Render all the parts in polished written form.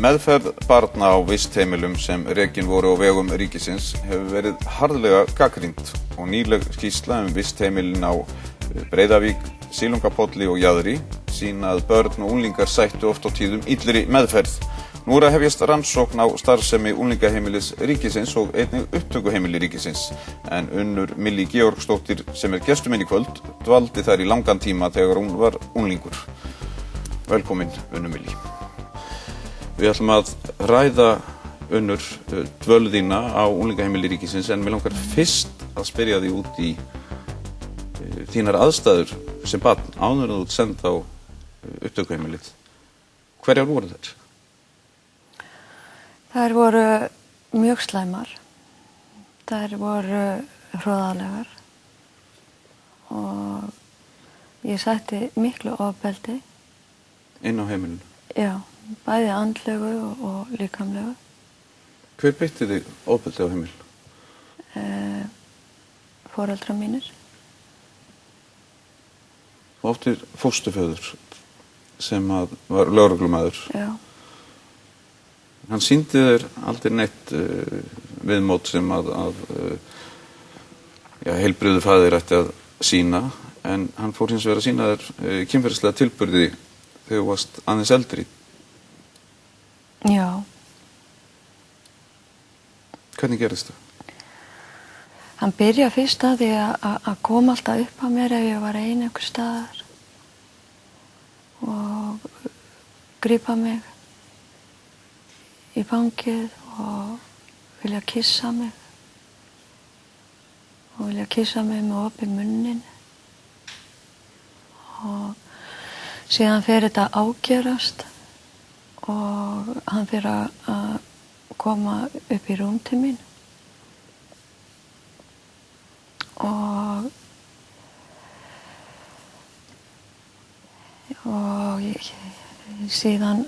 Meðferð barna á vistheimilum sem rekin voru á vegum ríkisins hefur verið harðlega gagnrýnd og nýleg skýrsla vistheimilin á Breiðavík, Silungapolli og Jaðri sýna að börn og unglingar sættu oft á tíðum illri meðferð. Nú að hefjast rannsókn á starfsemi unglingaheimilis ríkisins og einnig upptökuheimili ríkisins, en Unnur Millý Georgsdóttir sem gestur minn í kvöld dvaldi þar í langan tíma þegar hún var unglingur. Velkomin, Unnur Millý. Við ætlum að ræða, Unnur, dvöl þína á unglingaheimili ríkisins, en mig langar fyrst að spyrja þig út í þínar aðstæður sem barn áður en þú ert send á upptökuheimilið. Hverjar voru þær? Þær voru mjög slæmar. Þær voru hroðalegar og ég sætti miklu ofbeldi. Inn á heimilinu? Já. Bæði andlegu og líkamlegu. Hver beitti þig ofbeldi á heimilinu? Foreldrar mínir. Þú áttir fósturföður sem var lögreglumaður. Já. Hann sýndi þér aldrei neitt viðmót sem heilbrigður faðir ætti að sýna, en hann fór hins vegar að sýna þér kynferðislega tilburði þegar þú varst aðeins eldri. Já. Hvernig gerðist það? Hann byrjaði fyrst að því að koma alltaf upp á mér ef ég var ein einhvers staðar og grípa mig í fangið og vilja kissa mig með opinn munninn, og síðan fer þetta ágerast og hann fer að koma upp í rúm til mín og síðan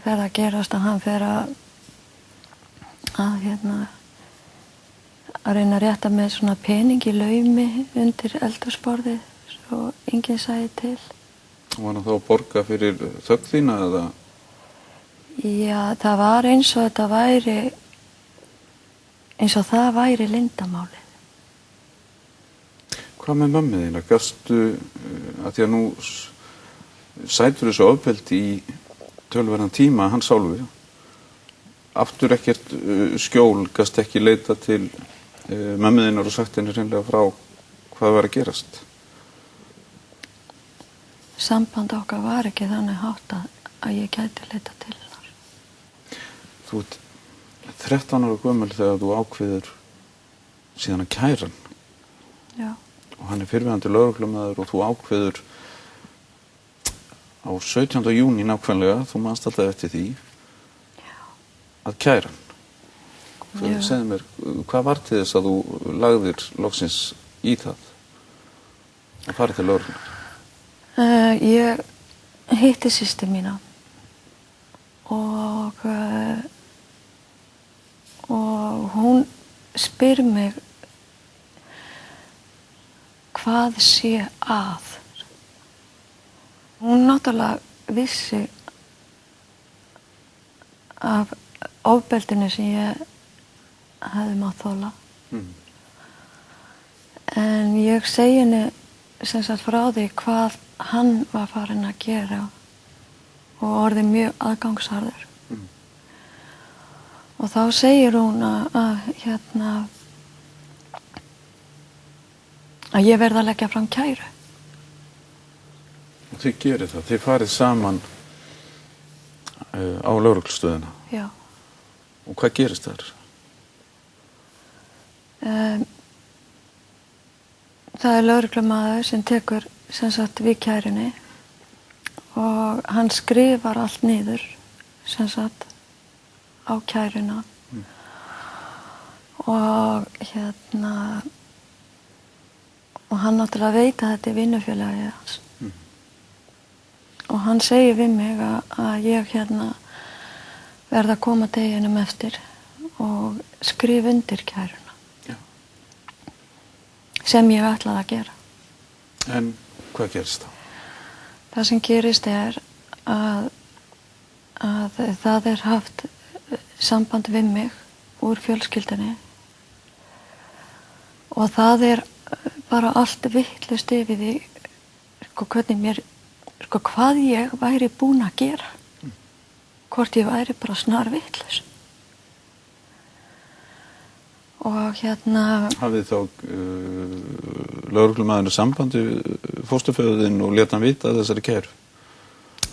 fer að gerast að hann fer að reyna að rétta með svona pening í laumi undir eldhúsborðið svo enginn sæi til. Var hann þá að borga fyrir þögn þína eða? Já, það var eins og það væri leyndarmálið. Hvað með mömmu þína? Gastu, að því að nú sætur þessu ofbeldi í tölverðan tíma hans hálfu, aftur ekkert skjól, gast ekki leita til mömmu þínar og sagt henni hreinlega frá hvað var að gerast? Samband okkar var ekki þannig háttað að ég gæti leita til hennar. Þú ert 13 ára gömul þegar þú ákveður síðan að kæra hann. Já. Og hann fyrrverandi lögreglumaður og þú ákveður á 17. júní nákvæmlega, þú manst alltaf eftir því, já, að kæra hann. Þú segir mér, hvað var til þess að þú lagðir loksins í það að fara til lögreglunar? Ég hitti systur mína og hún spyr mig hvað sé að. Hún náttúrulega vissi af ofbeldinu sem ég hefði mátt þola. En ég segi henni sem sagt frá því hvað hann var farinn að gera og orðið mjög aðgangsharður. Og þá segir hún að ég verð að leggja fram kæru. Og þið gerið það, þið farið saman á lögreglustöðina. Já. Og hvað gerist þar? Það er lögreglumaður sem tekur sem sagt við kærunni og hann skrifar allt niður sem sagt á kæruna og og hann náttúrulega veit að þetta vinnufélagi hans og hann segir við mig að ég verð að koma deginum eftir og skrifa undir kæruna. Já. Sem ég ætlaði að gera. En hvað gerist þá? Það sem gerist að það haft samband við mig úr fjölskyldunni og það bara allt vitlaust yfir því hvernig hvað ég væri búin að gera. Hvort ég væri bara snar vitlaus. Og Hafið þá lögreglumaðurinn sambandi við fósturföðurinn og lét hann vita þessari kæru?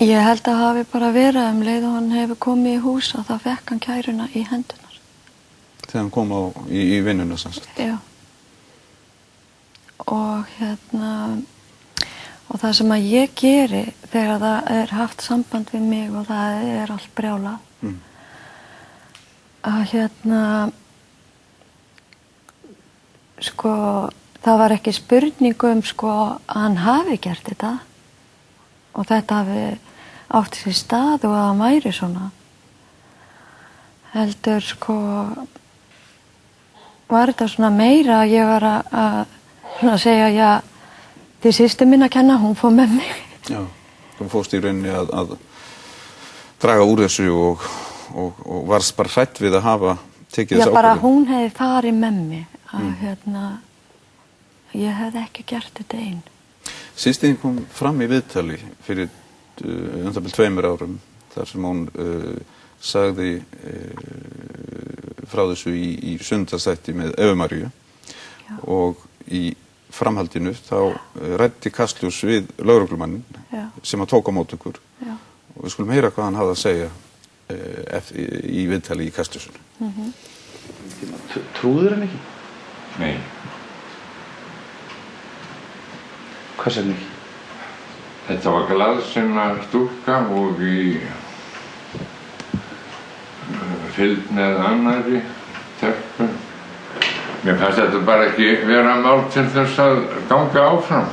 Ég held að hafi bara verið leið og hann hefur komið í hús og þá fekk hann kæruna í hendunar. Þegar hann kom í vinnuna sannsagt? Já. Og og það sem að ég geri þegar það haft samband við mig og það allt brjálað að það var ekki spurning að hann hafi gert þetta og þetta hafi átt sér stað og að hann væri svona heldur var þetta svona meira að ég var að segja já, því systir mín að kenna, hún fór með mig. Já, þú fórst í rauninni að draga úr þessu og varst bara hrædd við að hafa tekið þessa ákvörðun. Já, bara hún hefði farið með mig að ég hefði ekki gert þetta einn. Systir kom fram í viðtali fyrir um það bil 2 árum þar sem hún sagði frá þessu í sunnudagsþætti með Evu Maríu og í framhaldinu þá ræddi Kastljós við lögreglumannin sem að tók á móti ykkur og við skulum heyra hvað hann hafði að segja í viðtali í Kastljósinu. Trúður hann ekki? Nei. Hvað sem ekki? Þetta var glaðsinna stúlka og í fylgd með annarri telpu. Mér fannst þetta bara ekki vera mál til þess að ganga áfram.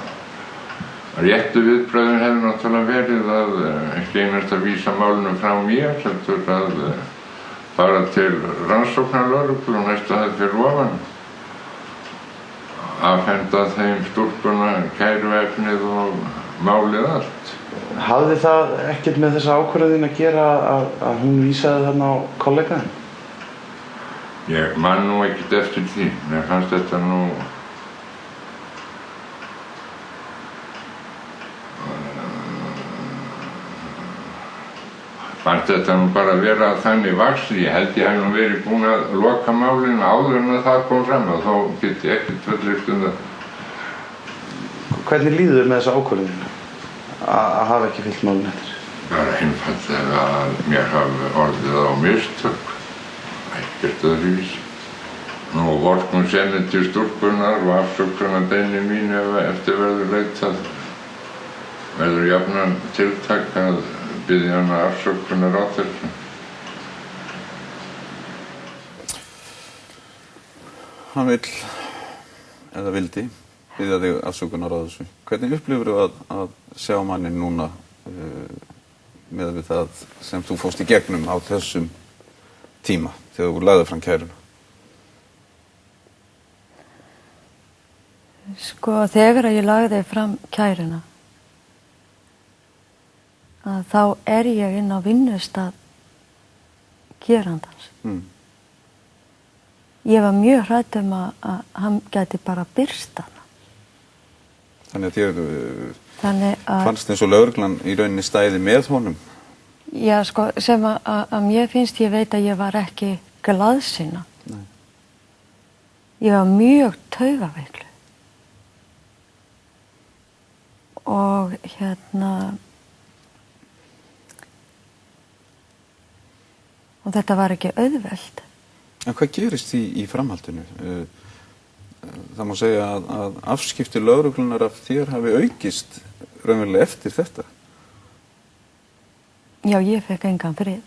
Réttu viðbrögðin hefði náttúrulega verið að ekki einast að vísa málinu frá mér, heldur að fara til rannsóknarlögreglu og næsta það fyrir ofan. Afhenda þeim stúlkuna kæruefnið og málið allt. Hafði það ekkert með þessa ákvörðun að gera að hún vísaði þarna á kollegaðin? Ég man nú ekkert eftir því. Mér fannst þetta nú bara vera þannig vaxið. Ég held ég hef nú verið búin að loka málinu áður en að það kom fram og þá get ég ekkert fullyrt það. Hvernig líður þér með þessa ákvörðun að hafa ekki fylgt málinu eftir? Bara einfaldlega að mér hafi orðið á mistök. Ekkert öðruvísi. Nú vorknum senni til stúlkunar og afsökunarbeiðni mín ef eftir verður leitað. Verður jafnan tiltak að biðja hana afsökunar á þessu. Hann vill, eða vildi, biðja þig afsökunar á þessu. Hvernig upplifir þú að sjá mannin núna með við það sem þú fórst í gegnum á þessum tíma þegar þú lagði fram kæruna? Þegar ég lagði fram kæruna að þá ég inn á vinnustað gerandans. Ég var mjög hrædd að hann gæti bara birst hana. Þannig að þér fannst eins og lögreglan í rauninni stæði með honum? Já, sem að mér finnst, ég veit að ég var ekki glaðsinna. Nei. Ég var mjög taugaveikluð. Og og þetta var ekki auðvelt. En hvað gerist í framhaldinu? Það má segja að afskipti lögreglunar af þér hafi aukist raunverulega eftir þetta. Já, ég fekk engan frið.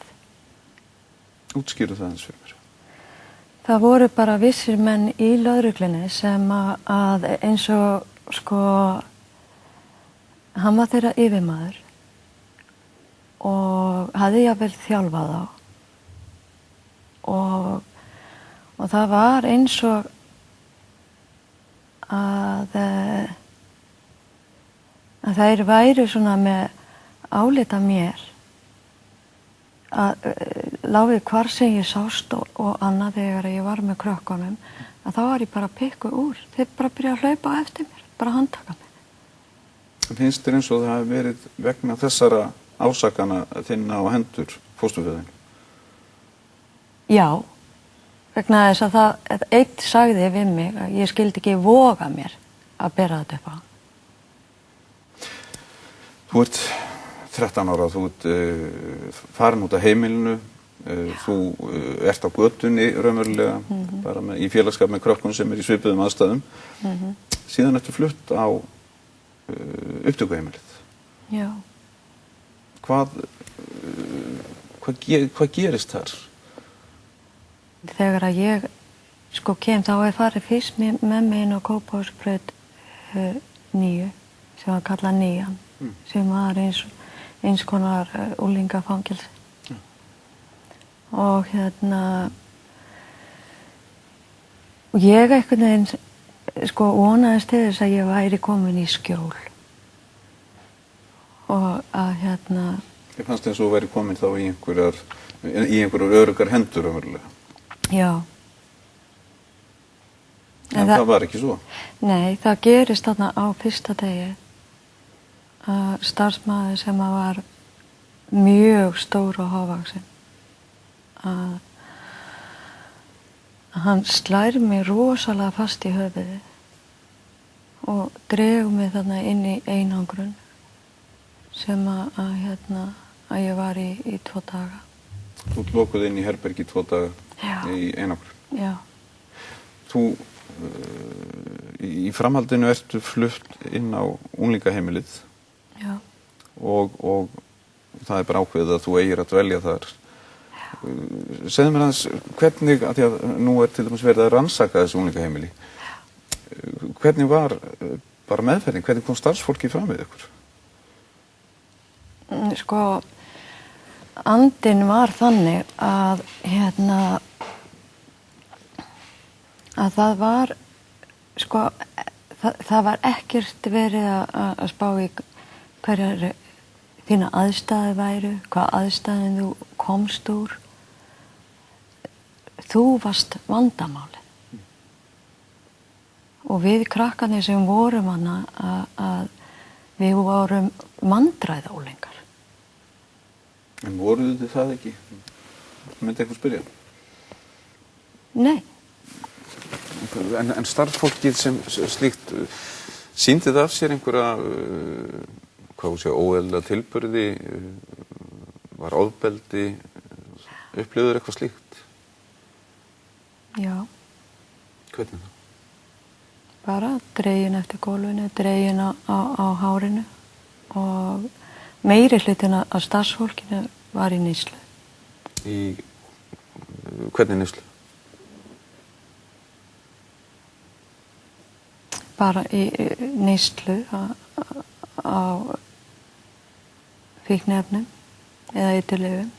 Útskýrðu það eins fyrir mér. Það voru bara vissir menn í lögreglunni sem að eins og hann var þeirra yfirmaður og hafði jafnvel þjálfað þá og það var eins og að þær væru svona með álita mér að láfið hvar sem ég sást og annað þegar ég var með krökkunum að þá var ég bara að pikka úr. Þeir bara byrja að hlaupa eftir mér, bara handtaka mig. Finnst þér eins og það hafi verið vegna þessara ásakana þinna á hendur fósturföðin? Já, vegna þess að það eitt sagði við mig að ég skildi ekki voga mér að bera þetta upp á. Þú ert 13 ára, þú ert farin út af heimilinu, þú ert á götunni raunverulega, bara í félagsskap með krökkum sem í svipuðum aðstæðum. Síðan ertu flutt á upptökuheimilið. Já. Hvað gerist þar? Þegar að ég kem þá farið fyrst með mig inn á Kópavogsbraut 9 sem var kallað 9 sem var eins konar unglingafangelsi. Og ég einhvern veginn vonaðist til þess að ég væri komin í skjól og að Ég fannst eins og þú væri komin þá í einhverjar öruggar hendur raunverulega. Já. En það var ekki svo? Nei, það gerist þarna á fyrsta degi að starfsmaður sem var mjög stór og hávaxinn að hann slær mig rosalega fast í höfuðið og dregur mig þarna inn í einangrun sem að ég var í 2 daga. Þú lokuð inn í herbergi 2 daga í einangrun. Já. Þú í framhaldinu ertu flutt inn á unglingaheimilið. Já. Og það er bara ákveðið að þú eigir að dvelja þar. Segðu mér aðeins hvernig, af því að nú er til dæmis verið að rannsaka þessu unglingaheimili. Hvernig var bara meðferðin, hvernig kom starfsfólki fram við ykkur? Andinn var þannig að að það var það var ekkert verið að spá í hverjar þína aðstæður væru, hvað aðstæðin þú komst úr. Þú varst vandamálið. Og við krakkarnir sem vorum hana að við vorum vandræðaúlingar. En voruð þið það ekki? Myndi einhver spyrja? Nei. En starfsfólkið sem slíkt, sýndi það af sér einhverja, óeðlilega tilburði, var ofbeldi, upplifður eitthvað slíkt? Já. Hvernig það? Bara dregin eftir gólfinu, dregin á hárinu og meiri hlutin af starfsfólkinu var í neyslu. Hvernig neyslu? Bara í neyslu á fíkniefnum eða eiturlyfjum.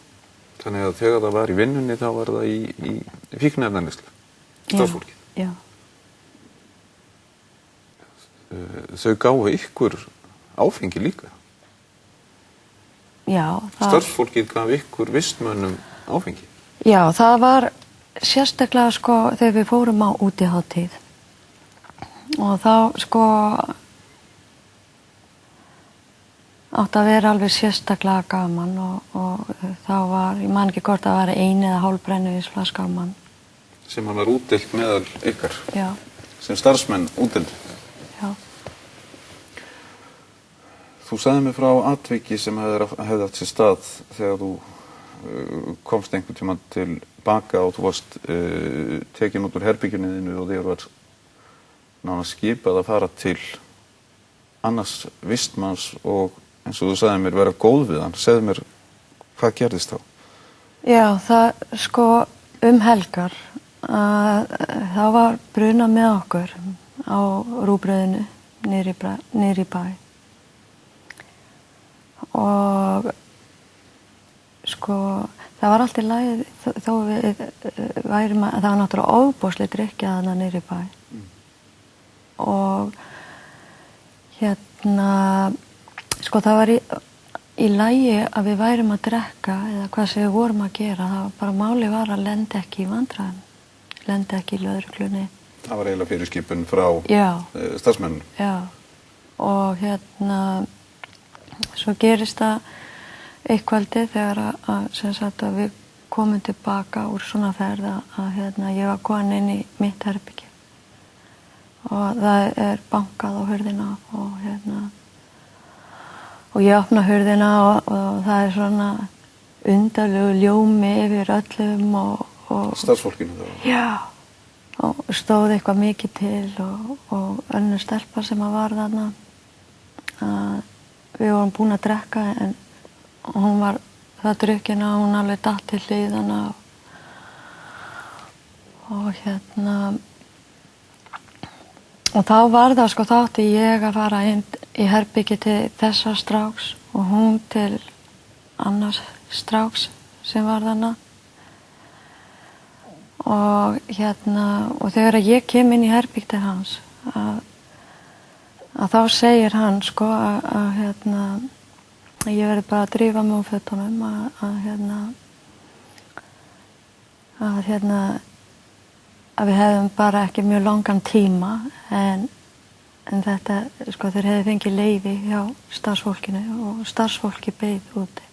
Þannig að þegar það var í vinnunni þá var það í fíkniefnaneyslu, starfsfólkið? Já. Þau gáfu ykkur áfengi líka? Já. Starfsfólkið gaf ykkur vistmönnum áfengi? Já, það var sérstaklega þegar við fórum á útihátíð og þá átti að vera alveg sérstaklega gaman og þá var, ég man ekki hvort það var 1 eða hálf brennivínsflaska á mann. Sem hann var útdeilt meðal ykkar? Já. Sem starfsmenn útdeildu? Já. Þú sagði mér frá atviki sem hefði átt sér stað þegar þú komst einhvern tímann til baka og þú varst tekin út úr herbygginu þínu og þér var nánast skipað að fara til annars vistmanns og eins og þú sagði mér vera góð við hann. Segðu mér, hvað gerðist þá? Já, það sko helgar að það var bruna með okkur á rúgbrauðinu niðri í bæ. Og sko það var allt í lagi þó við værum að það var náttúrulega ofboðsleg drykkja þarna niðri í bæ. Og sko það var í lagi að við værum að drekka eða hvað sem við vorum að gera, það var bara máli var að lenda ekki í vandræðum, lenda ekki í lögreglunni. Það var eiginlega fyrirskipun frá starfsmennunum. Já, og svo gerist það eitt kvöldi þegar að við komum tilbaka úr svona ferð að ég var komin inn í mitt herbyggi og það er bankað á hurðina og ég opna hurðina og það er svona undarlegu ljómi yfir öllum og starfsfólkinu þá? Já, og stóð eitthvað mikið til og önnur stelpa sem að var þarna við vorum búin að drekka en hún var það drukkina, hún alveg datt til hliðana og og þá var það sko, þá átti ég að fara inn í herbyggi til þessa stráks og hún til annars stráks sem var þarna og og þegar ég kem inn í herbyggi til hans að þá segir hann sko að ég verði bara að drífa mig úr fötunum að við hefðum bara ekki mjög langan tíma en þetta, sko, þeir hefði fengið leyfi hjá starfsfólkinu og starfsfólki beið úti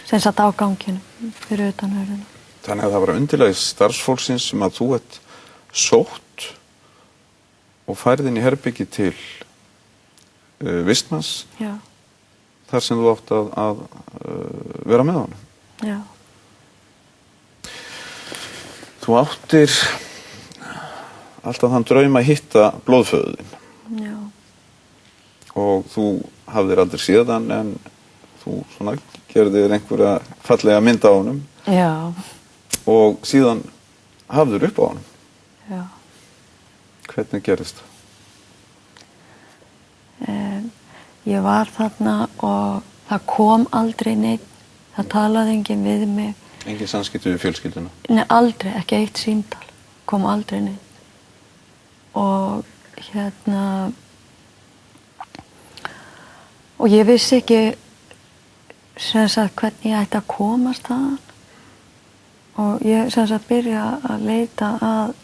sem satt á ganginu fyrir utan hurðina. Þannig að það var undirlagi starfsfólksins sem að þú ert sótt og færð inn í herbyggi til vistmanns þar sem þú átt að vera með honum. Já. Þú áttir alltaf þann draum að hitta blóðföðuðinn. Já. Og þú hafðir aldrei séð hann en þú svona gerðir einhverja fallega mynd á honum. Já. Og síðan hafður upp á honum. Já. Hvernig gerðist það? Ég var þarna og það kom aldrei neitt. Það talaði enginn við mig. Engin samskipti við fjölskylduna? Nei, aldrei, ekki eitt símtal, kom aldrei neitt. Og og ég vissi ekki sem sagt hvernig ég ætti að komast þaðan. Og ég sem sagt byrja að leita að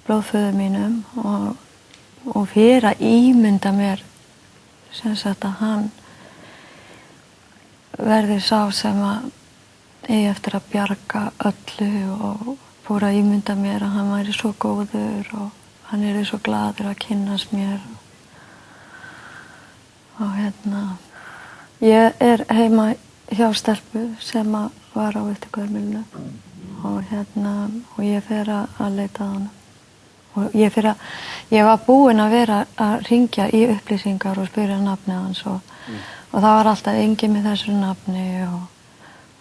blóðföður mínum og fyrir að ímynda mér sem sagt að hann verði sá sem að eigi eftir að bjarga öllu og fór að ímynda mér að hann væri svo góður og hann yrði svo glaður að kynnast mér og ég er heima hjá stelpu sem að var á Uptigörmilinu og ég fer að leita að hann og ég var búin að vera að hringja í upplýsingar og spyrja nafnið hans og það var alltaf enginn með þessu nafni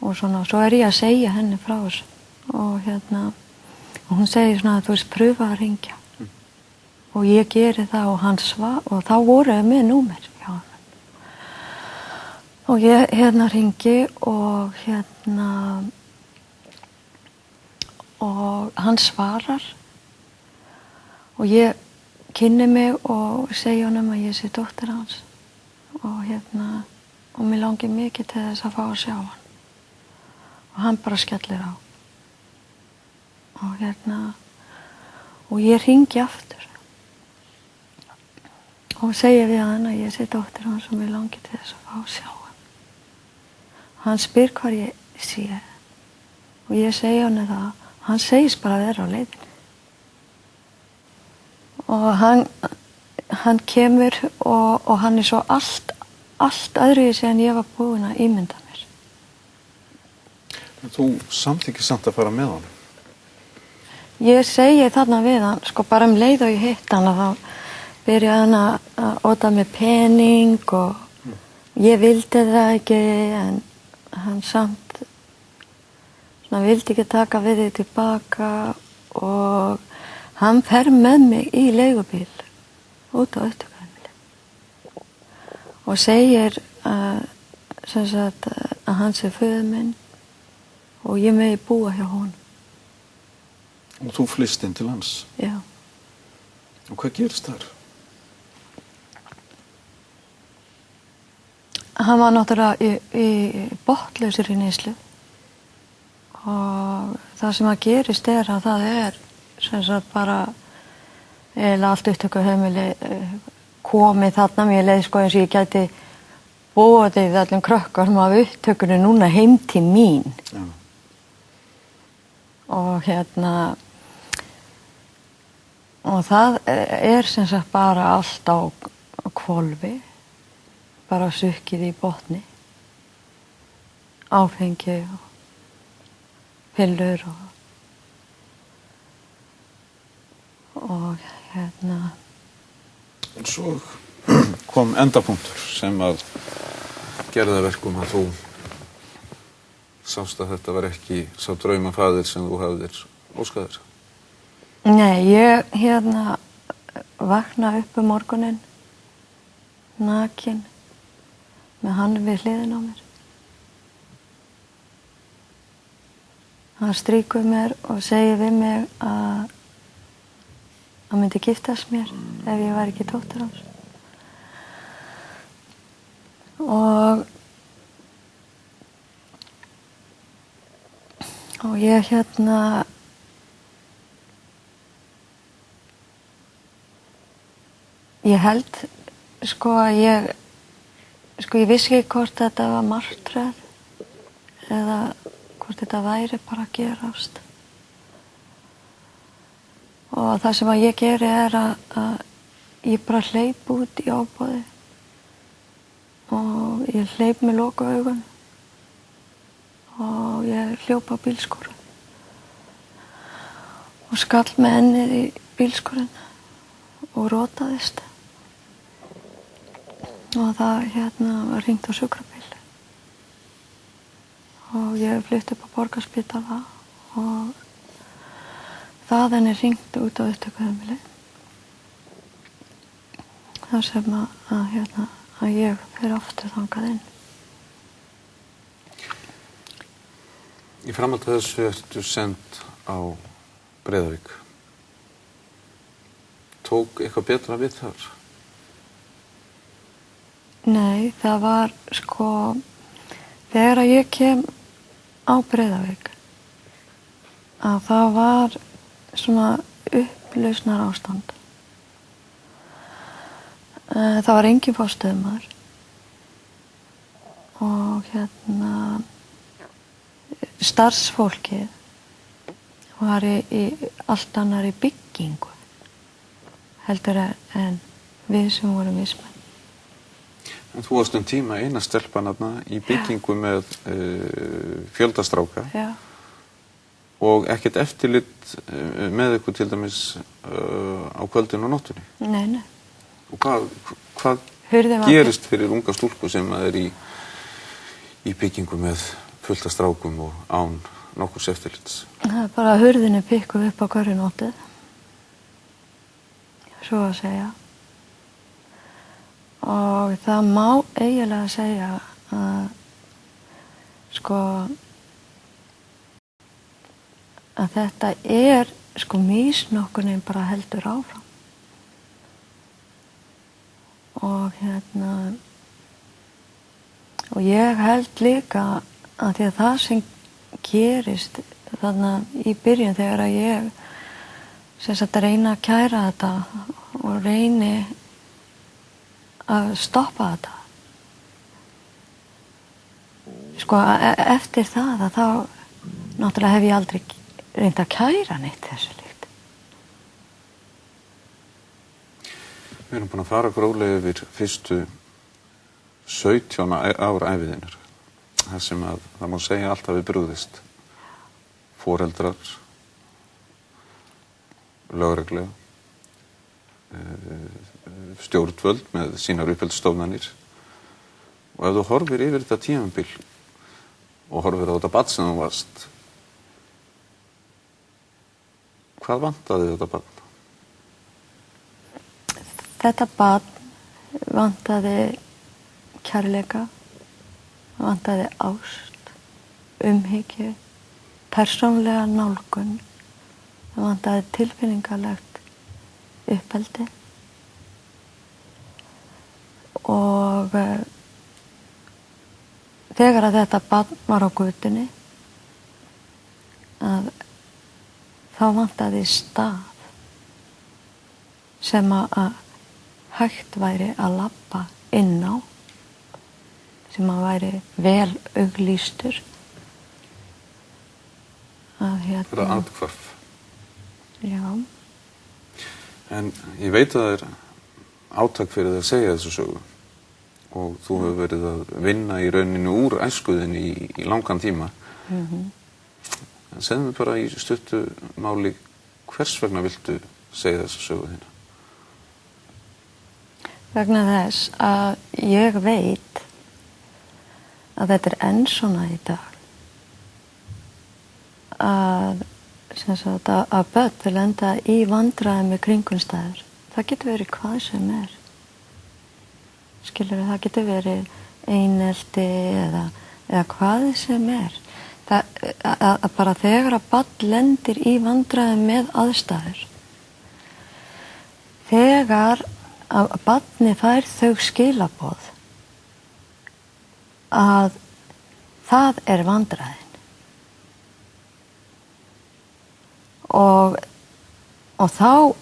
og svona, svo er ég að segja henni frá þessu og og hún segir svona að þú veist pröfa að hringja og ég geri það og hann og þá voru við með númer hjá hann og ég hringi og og hann svarar og ég kynni mig og segi honum að ég sé dóttir hans og mér langi mikið til þess að fá að sjá hann og hann bara skellir á og ég hringi aftur og segi við hann að ég sé dóttir hans og mér langi til þess að fá að sjá hann spyr hvar ég sé og ég segi hann það hann segist bara að vera á leiðinni og hann kemur og hann er svo allt öðruvísi en ég var búin að ímynda mér. Þú samþykkir samt að fara með honum? Ég segi þarna við hann, sko bara leið og ég hitt hann að þá byrjaði hann að óta með pening og ég vildi það ekki en hann samt hann vildi ekki taka við því tilbaka og hann fer með mig í leigubíl út á upptökuheimili og segir sem sagt að hann sé föður minn og ég megi búa hjá honum. Og þú flyst inn til hans? Já. Og hvað gerist þar? Hann var náttúrulega í botnlausri neyslu og það sem að gerist að það sem sagt bara eiginlega allt upptökuheimili komið þarna. Mér leið sko eins og ég gæti búið öllum krökkum af upptökunni núna heim til mín. Já. Og og það sem sagt bara allt á hvolfi, bara sukkið í botni, áfengi og pillur og En svo kom endapunktur sem að gerði að verkum að þú sást að þetta var ekki sá draumafaðir sem þú hafðir óskaðir. Nei, ég vakna upp morguninn nakin með hann við hliðina á mér. Hann strýkur mér og segir við mig að hann myndi giftast mér ef ég var ekki dóttir hans. Og ég ég held sko að ég vissi ekki hvort þetta var martröð eða hvort þetta væri bara að gerast. Og það sem að ég geri að ég bara hleyp út í ofboði og ég hleyp með lokuaugun og ég hljóp á bílskúrinn og skall með ennið í bílskúrinn og rotaðist. Og það var hringt á sjúkrabíl og ég flutt upp á Borgarspítala og þaðan hringt út á upptökuheimili þar sem að ég fer aftur þangað inn. Í framhaldi af þessu ertu send á Breiðavík. Tók eitthvað betra við þar? Nei, það var sko þegar að ég kem á Breiðavík að það var svona upplausnar ástand. Það var engin forstöðumaður og starfsfólkið var í allt annarri byggingu heldur en við sem vorum vistmenn. En þú varst tíma eina stelpan í byggingu með fjöldastráka. Já. Og ekkert eftirlit með ykkur til dæmis á kvöldinu og nóttunni. Nei. Og hvað gerist fyrir unga stúlku sem í byggingu með fullt af strákum og án nokkurs eftirlits? Það bara hurðinni pikkuð upp á hverju nóttu. Svo að segja. Og það má eiginlega segja að sko að þetta sko misnokkunin bara heldur áfram. Og og ég held líka að því að það sem gerist þarna í byrjun þegar að ég sem sagt reyna að kæra þetta og reyni að stoppa þetta. Sko eftir það að þá náttúrulega hef ég aldrei reynt að kæra neitt þessu líkt. Við erum búin að fara gróflega yfir fyrstu 17 ára æviðinnar. Það sem að það má segja allt hafi brugðist. Foreldrar, lögregla, stjórnvöld með sínar uppeldisstofnanir. Og ef þú horfir yfir þetta tímabil og horfir á þetta barn sem þú varst Hvað vantaði þetta barn? Þetta barn vantaði kærleika, vantaði ást, umhyggju, persónlega nálgun, það vantaði tilfinningalegt uppeldi og þegar að þetta barn var á götunni að þá vantaði stað sem að hægt væri að labba inn á, sem að væri vel auglýstur. Þetta athvarf. Já. En ég veit að það átak fyrir þig að segja þessu sögu og þú hefur verið að vinna í rauninu úr æskuðinni í langan tíma. Segðu mér bara í stuttu máli, hvers vegna viltu segja þessu sögu þína? Vegna þess að ég veit að þetta enn svona í dag. Að börn vil enda í vandræðum með kringumstæður. Það getur verið hvað sem skilurðu, það getur verið einelti eða hvað sem að bara þegar að barn lendir í vandræðum með aðstæður, þegar að barnið fær þau skilaboð að það vandræðin og þá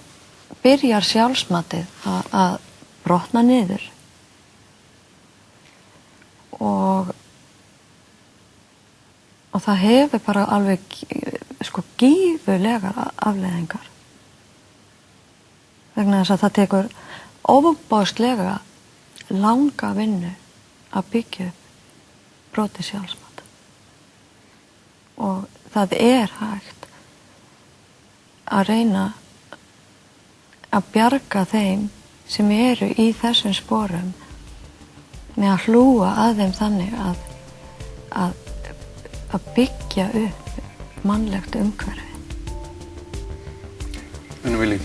byrjar sjálfsmatið að brotna niður og það hefur bara alveg gífurlegar afleiðingar vegna þess að það tekur ofboðslega langa vinnu að byggja upp brotið sjálfsmat og það hægt að reyna að bjarga þeim sem eru í þessum sporum með að hlúa að þeim þannig að byggja upp mannlegt umhverfi. Unnur Willý,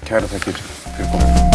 kærar þakkir fyrir komuna.